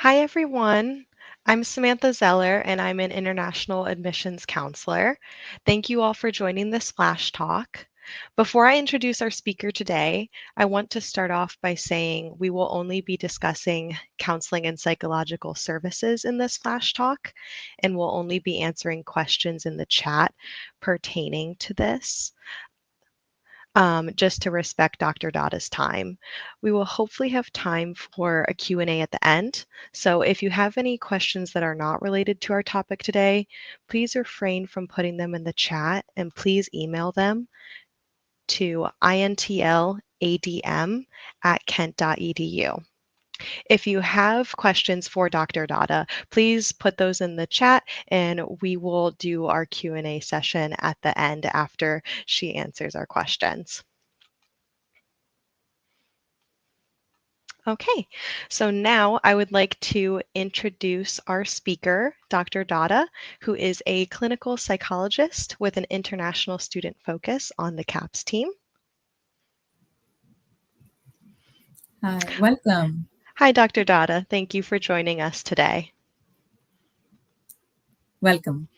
Hi, everyone. I'm Samantha Zeller, and I'm an international admissions counselor. Thank you all for joining this flash talk. Before I introduce our speaker today, I want to start off by saying we will only be discussing counseling and psychological services in this flash talk, and we'll only be answering questions in the chat pertaining to this. Just to respect Dr. Datta's time. We will hopefully have time for a Q&A at the end. So if you have any questions that are not related to our topic today, please refrain from putting them in the chat and please email them to intladm@kent.edu. If you have questions for Dr. Datta, please put those in the chat and we will do our Q&A session at the end after she answers our questions. Okay, so now I would like to introduce our speaker, Dr. Datta, who is a clinical psychologist with an international student focus on the CAPS team. Hi, welcome. Hi, Dr. Datta. Thank you for joining us today. Welcome.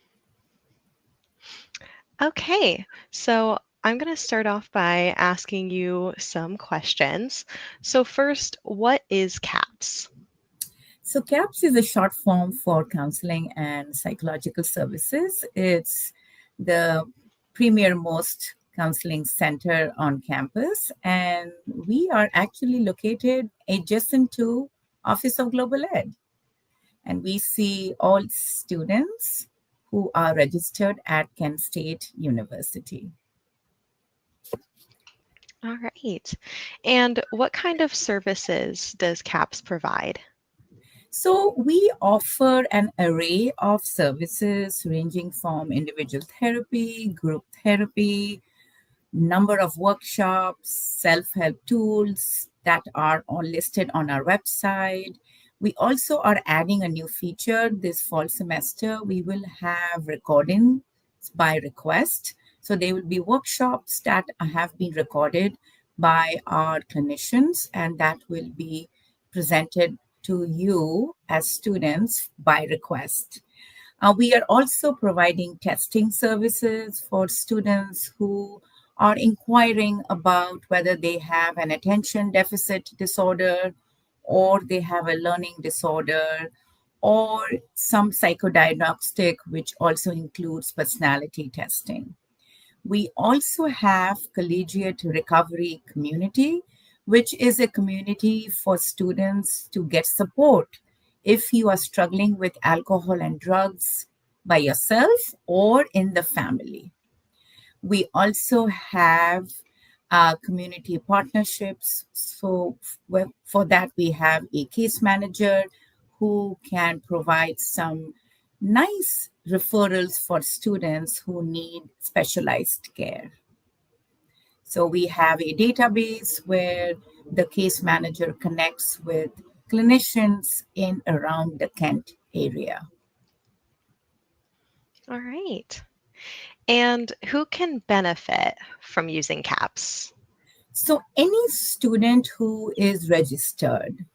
Okay, so I'm going to start off by asking you some questions. So first, what is CAPS? So, CAPS is a short form for counseling and psychological services. It's the premier most counseling center on campus, and we are actually located adjacent to Office of Global Ed. And we see all students who are registered at Kent State University. All right. And what kind of services does CAPS provide? So, we offer an array of services ranging from individual therapy, group therapy, number of workshops, self help tools that are all listed on our website. We also are adding a new feature this fall semester. We will have recordings by request. So, there will be workshops that have been recorded by our clinicians, and that will be presented to you as students by request. We are also providing testing services for students who are inquiring about whether they have an attention deficit disorder or they have a learning disorder or some psychodiagnostic, which also includes personality testing. We also have Collegiate Recovery Community, which is a community for students to get support if you are struggling with alcohol and drugs by yourself or in the family. We also have community partnerships. So, for that, we have a case manager who can provide some nice referrals for students who need specialized care. So, we have a database where the case manager connects with clinicians in around the Kent area. All right. And who can benefit from using CAPS? So, any student who is registered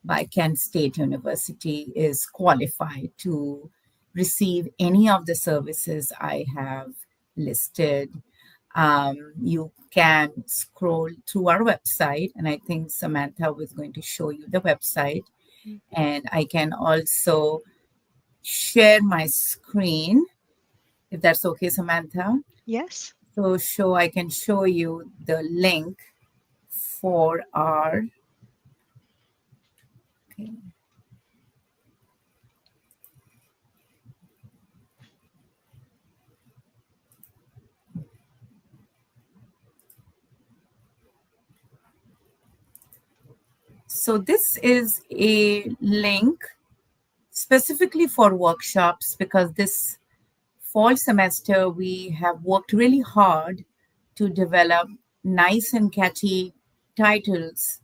by Kent State University is qualified to receive any of the services I have listed. You can scroll through our website, and I think Samantha was going to show you the website. And I can also share my screen, if that's okay, Samantha. Yes. So I can show you the link for our. Okay. So this is a link specifically for workshops because this fall semester we have worked really hard to develop nice and catchy titles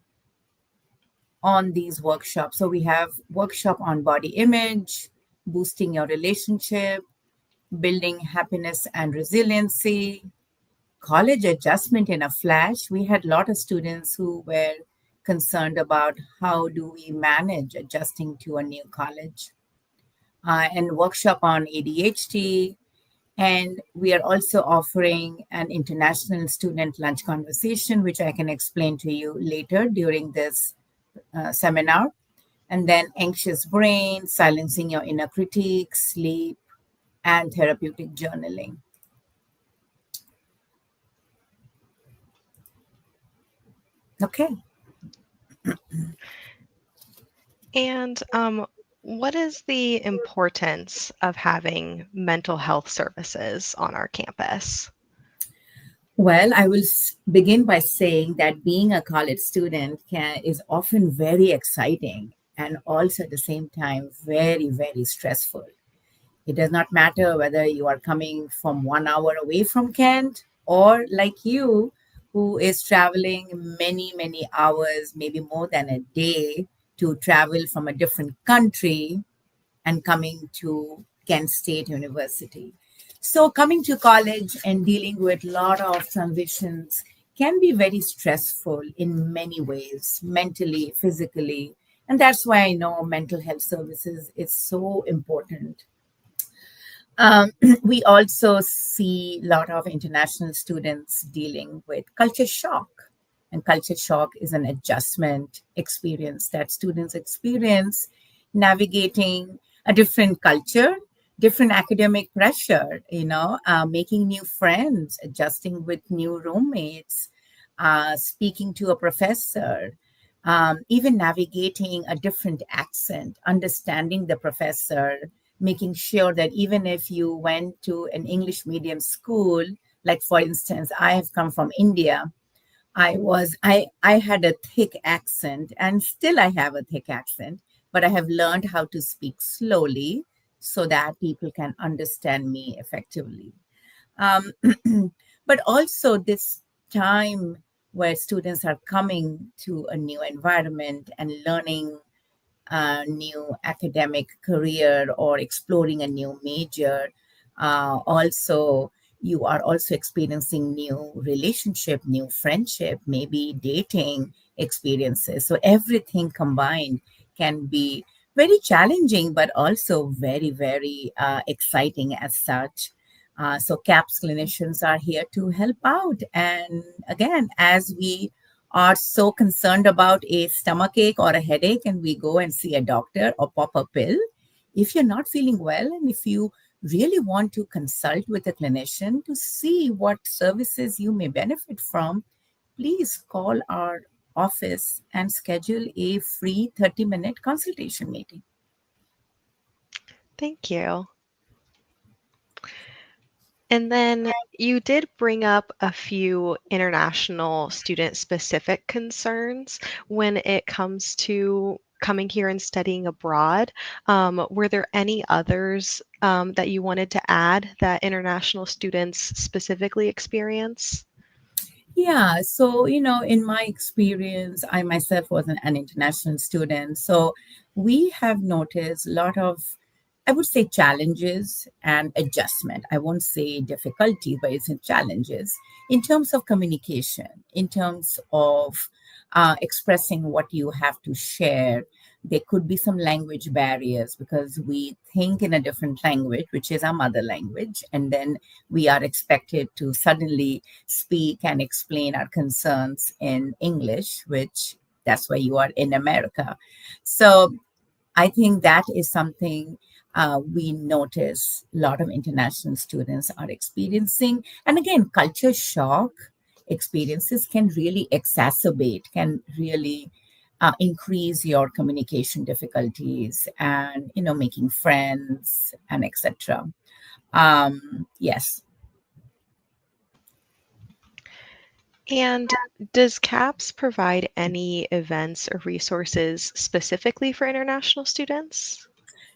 on these workshops. So we have workshop on body image, boosting your relationship, building happiness and resiliency, college adjustment in a flash. We had a lot of students who were concerned about how do we manage adjusting to a new college, and workshop on ADHD. And we are also offering an international student lunch conversation, which I can explain to you later during this seminar. And then anxious brain, silencing your inner critique, sleep, and therapeutic journaling. Okay. And what is the importance of having mental health services on our campus? Well, I will begin by saying that being a college student is often very exciting and also at the same time very, very stressful. It does not matter whether you are coming from 1 hour away from Kent or like you, who is traveling many, many hours, maybe more than a day to travel from a different country and coming to Kent State University. So coming to college and dealing with a lot of transitions can be very stressful in many ways, mentally, physically. And that's why I know mental health services is so important. We also see a lot of international students dealing with culture shock. And culture shock is an adjustment experience that students experience navigating a different culture, different academic pressure, making new friends, adjusting with new roommates, speaking to a professor, even navigating a different accent, understanding the professor, making sure that even if you went to an English medium school, like for instance, I have come from India. I had a thick accent and still I have a thick accent, but I have learned how to speak slowly so that people can understand me effectively. Um, but also this time where students are coming to a new environment and learning a new academic career or exploring a new major. Also, you are also experiencing new relationship, new friendship, maybe dating experiences. So everything combined can be very challenging, but also very, very exciting as such. So CAPS clinicians are here to help out. And again, as we are so concerned about a stomach ache or a headache and we go and see a doctor or pop a pill, if you're not feeling well and if you really want to consult with a clinician to see what services you may benefit from, please call our office and schedule a free 30-minute consultation meeting. Thank you. And then you did bring up a few international student specific concerns when it comes to coming here and studying abroad. Were there any others that you wanted to add that international students specifically experience? Yeah, so in my experience, I myself was an international student. So we have noticed a lot of, I would say, challenges and adjustment. I won't say difficulties, but it's in challenges in terms of communication, in terms of expressing what you have to share. There could be some language barriers because we think in a different language, which is our mother language, and then we are expected to suddenly speak and explain our concerns in English, which that's why you are in America. So I think that is something we notice a lot of international students are experiencing. And again, culture shock experiences can really exacerbate, can really increase your communication difficulties and making friends and etc. Yes. And does CAPS provide any events or resources specifically for international students?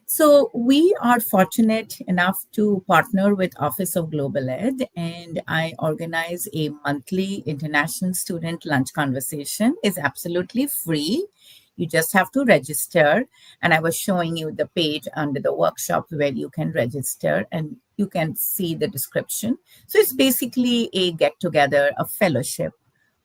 So we are fortunate enough to partner with Office of Global Ed, and I organize a monthly international student lunch conversation. It's absolutely free. You just have to register, and I was showing you the page under the workshop where you can register and you can see the description. So it's basically a get together, a fellowship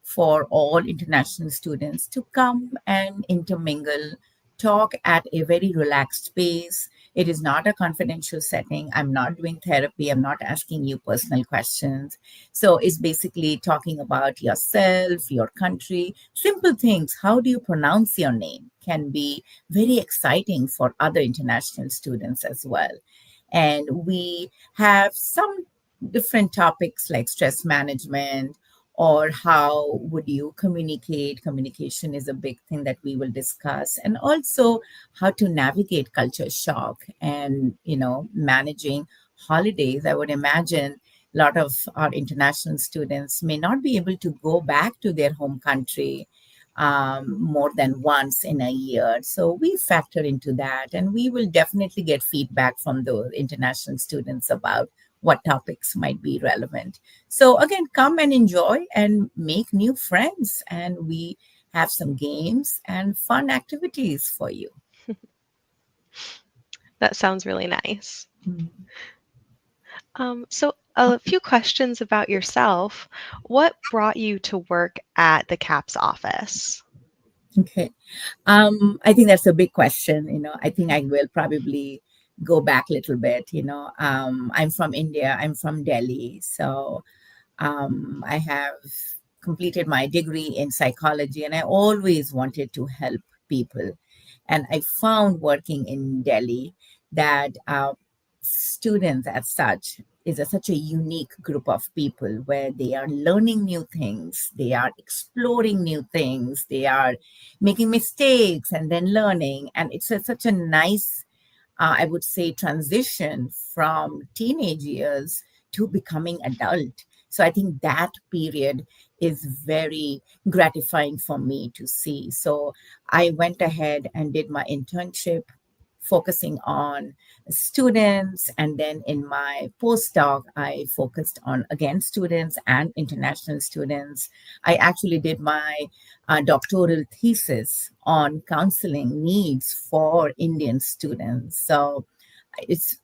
for all international students to come and intermingle, talk at a very relaxed pace. It is not a confidential setting. I'm not doing therapy. I'm not asking you personal questions. So it's basically talking about yourself, your country, simple things. How do you pronounce your name can be very exciting for other international students as well. And we have some different topics like stress management, or how would you communicate. Communication is a big thing that we will discuss, and also how to navigate culture shock and managing holidays. I would imagine a lot of our international students may not be able to go back to their home country more than once in a year. So we factor into that, and we will definitely get feedback from those international students about what topics might be relevant. So, again, come and enjoy and make new friends, and we have some games and fun activities for you. That sounds really nice. Mm. So, a few questions about yourself. What brought you to work at the CAPS office? Okay. I think that's a big question. I think I will probably go back a little bit. I'm from India, I'm from Delhi. So I have completed my degree in psychology, and I always wanted to help people. And I found working in Delhi that students, as such, is such a unique group of people where they are learning new things, they are exploring new things, they are making mistakes and then learning. And it's such a nice, I would say, transition from teenage years to becoming adult. So I think that period is very gratifying for me to see. So I went ahead and did my internship focusing on students. And then in my postdoc, I focused on, again, students and international students. I actually did my doctoral thesis on counseling needs for Indian students. So it's,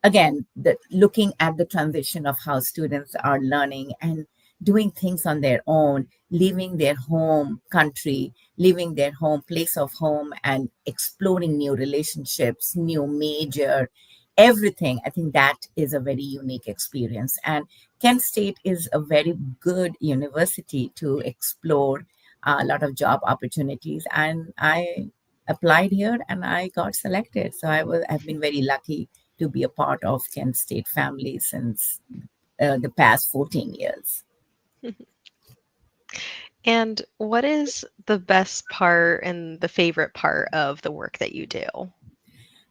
again, looking at the transition of how students are learning and doing things on their own, leaving their home country, leaving their home place of home, and exploring new relationships, new major, everything. I think that is a very unique experience. And Kent State is a very good university to explore a lot of job opportunities. And I applied here and I got selected. So I've been very lucky to be a part of Kent State family since the past 14 years. And what is the best part and the favorite part of the work that you do?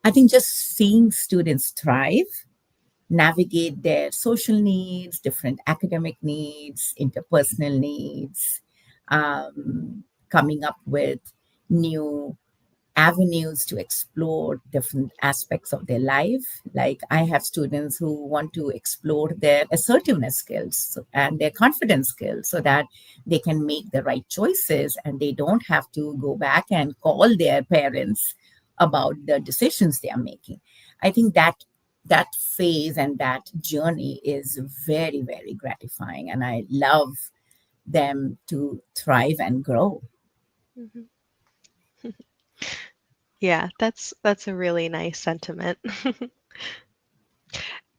I think just seeing students thrive, navigate their social needs, different academic needs, interpersonal needs, coming up with new avenues to explore different aspects of their life. Like, I have students who want to explore their assertiveness skills and their confidence skills so that they can make the right choices and they don't have to go back and call their parents about the decisions they are making. I think that phase and that journey is very, very gratifying, and I love them to thrive and grow. Mhm. Yeah, that's a really nice sentiment.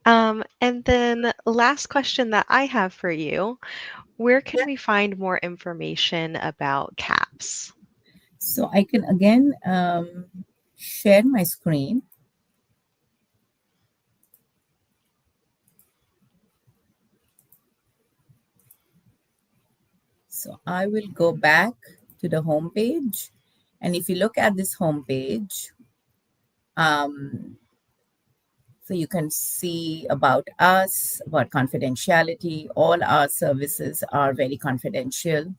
And then last question that I have for you, where can we find more information about CAPS? So I can again share my screen. So I will go back to the home page. And if you look at this home page, um, so you can see about us, about confidentiality. All our services are very confidential.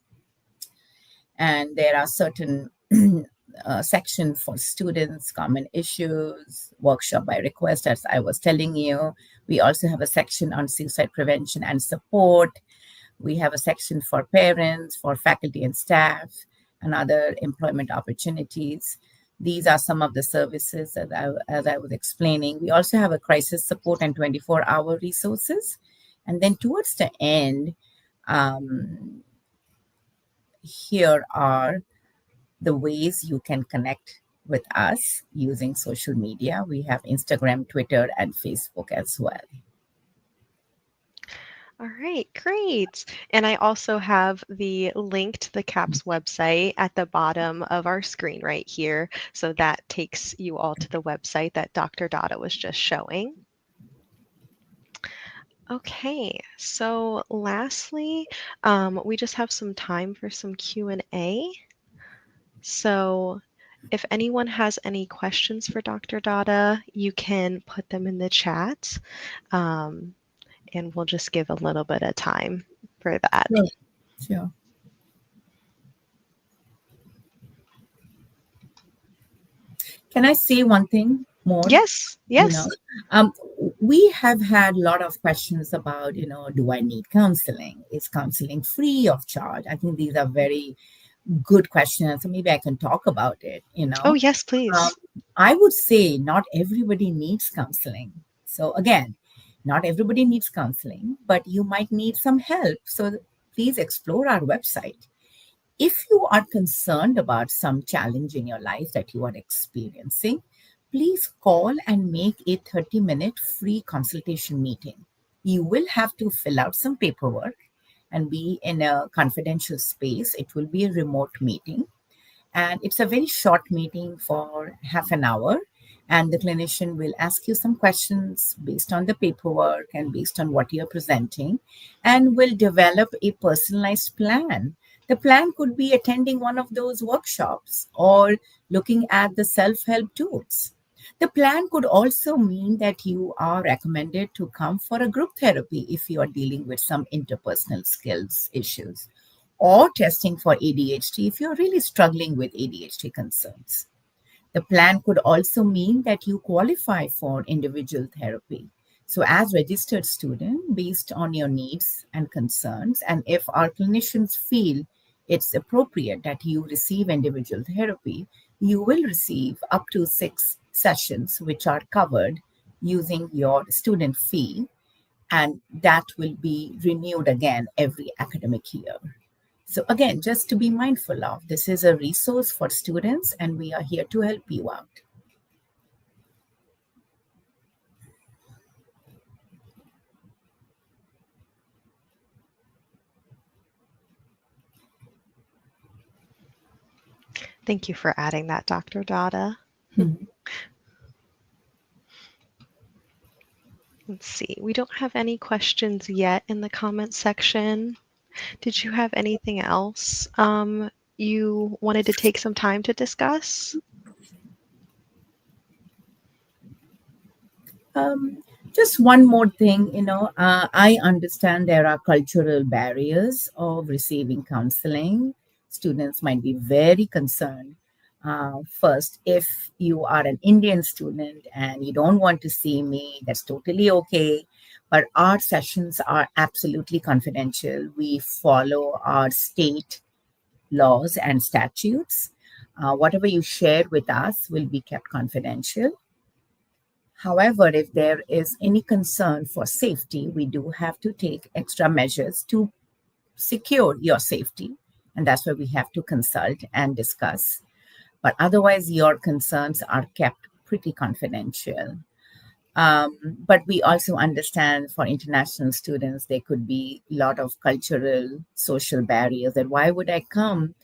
And there are certain section for students, common issues, workshop by request, as I was telling you. We also have a section on suicide prevention and support. We have a section for parents, for faculty and staff, and other employment opportunities. These are some of the services that as I was explaining. We also have a crisis support and 24-hour resources. And then towards the end, um, here are the ways you can connect with us using social media. We have Instagram, Twitter, and Facebook as well. All right, great. And I also have the link to the CAPS website at the bottom of our screen right here. So that takes you all to the website that Dr. Datta was just showing. Okay, so lastly, we just have some time for some Q&A. So if anyone has any questions for Dr. Datta, you can put them in the chat, um, and we'll just give a little bit of time for that. Sure. Sure. Can I say one thing more? Yes, You know, yes. um, we have had a lot of questions about, do I need counseling? Is counseling free of charge? I think these are very good questions. So maybe I can talk about it. Oh, yes, Um, please. I would say not everybody needs counseling. So again, not everybody needs counseling, but you might need some help. So please explore our website. If you are concerned about some challenge in your life that you are experiencing, please call and make a 30-minute free consultation meeting. You will have to fill out some paperwork and be in a confidential space. It will be a remote meeting, and it's a very short meeting for half an hour. And the clinician will ask you some questions based on the paperwork and based on what you're presenting, and will develop a personalized plan. The plan could be attending one of those workshops or looking at the self help tools. The plan could also mean that you are recommended to come for a group therapy if you are dealing with some interpersonal skills issues, or testing for ADHD if you're really struggling with ADHD concerns. The plan could also mean that you qualify for individual therapy. So, as registered student, based on your needs and concerns, and if our clinicians feel it's appropriate that you receive individual therapy, you will receive up to 6 sessions, which are covered using your student fee, and that will be renewed again every academic year. So, again, just to be mindful of, this is a resource for students, and we are here to help you out. Thank you for adding that, Dr. Datta. Hmm. Let's see. We don't have any questions yet in the comment section. Did you have anything else you wanted to take some time to discuss? Um, just one more thing, I understand there are cultural barriers of receiving counseling. Students might be very concerned. First, if you are an Indian student and you don't want to see me, that's totally okay. But our sessions are absolutely confidential. We follow our state laws and statutes. Whatever you share with us will be kept confidential. However, if there is any concern for safety, we do have to take extra measures to secure your safety. And that's where we have to consult and discuss. But otherwise, your concerns are kept pretty confidential. But we also understand for international students, there could be a lot of cultural, social barriers that why would I come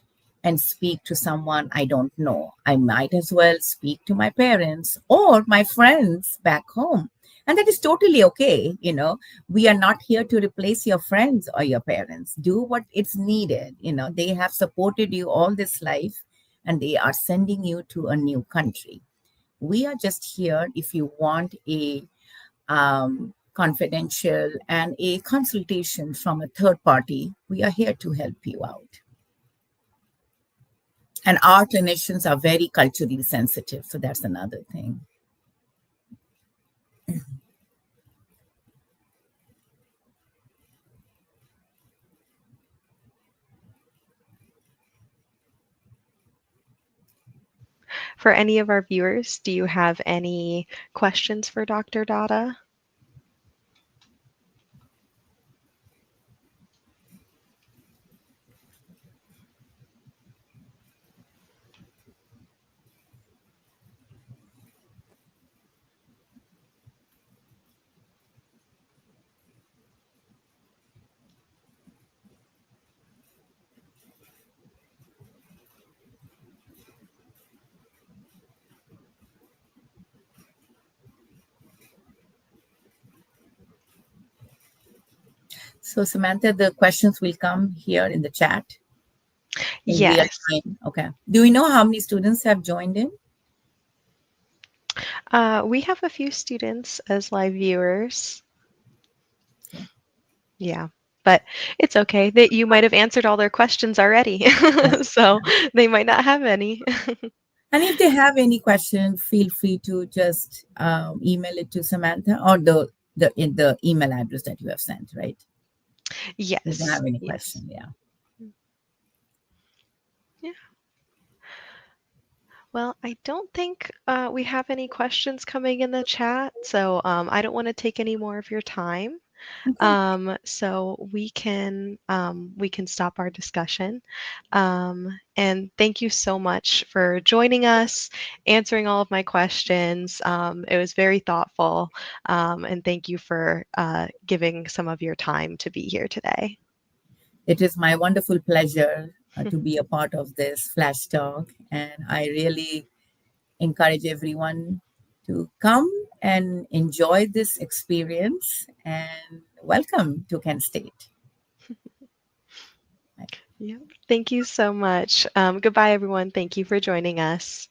and speak to someone I don't know? I might as well speak to my parents or my friends back home. And that is totally okay. We are not here to replace your friends or your parents. Do what it's needed. They have supported you all this life, and they are sending you to a new country. We are just here if you want a confidential and a consultation from a third party. We are here to help you out. And our clinicians are very culturally sensitive. So that's another thing. For any of our viewers, do you have any questions for Dr. Datta? So, Samantha, the questions will come here in the chat in real Yes. time. Okay. Do we know how many students have joined in? We have a few students as live viewers. Okay. Yeah, but it's okay that you might have answered all their questions already, Yeah. so they might not have any. And if they have any question, feel free to just email it to Samantha or the email address that you have sent, right? If they Yes, have any yes. question, yeah. Yeah. Well, I don't think we have any questions coming in the chat, so I don't want to take any more of your time. Okay. So we can stop our discussion. And thank you so much for joining us, answering all of my questions. It was very thoughtful, and thank you for giving some of your time to be here today. It is my wonderful pleasure to be a part of this flash talk, and I really encourage everyone to come and enjoy this experience. And welcome to Kent State. Yeah. Thank you so much. Goodbye, everyone. Thank you for joining us.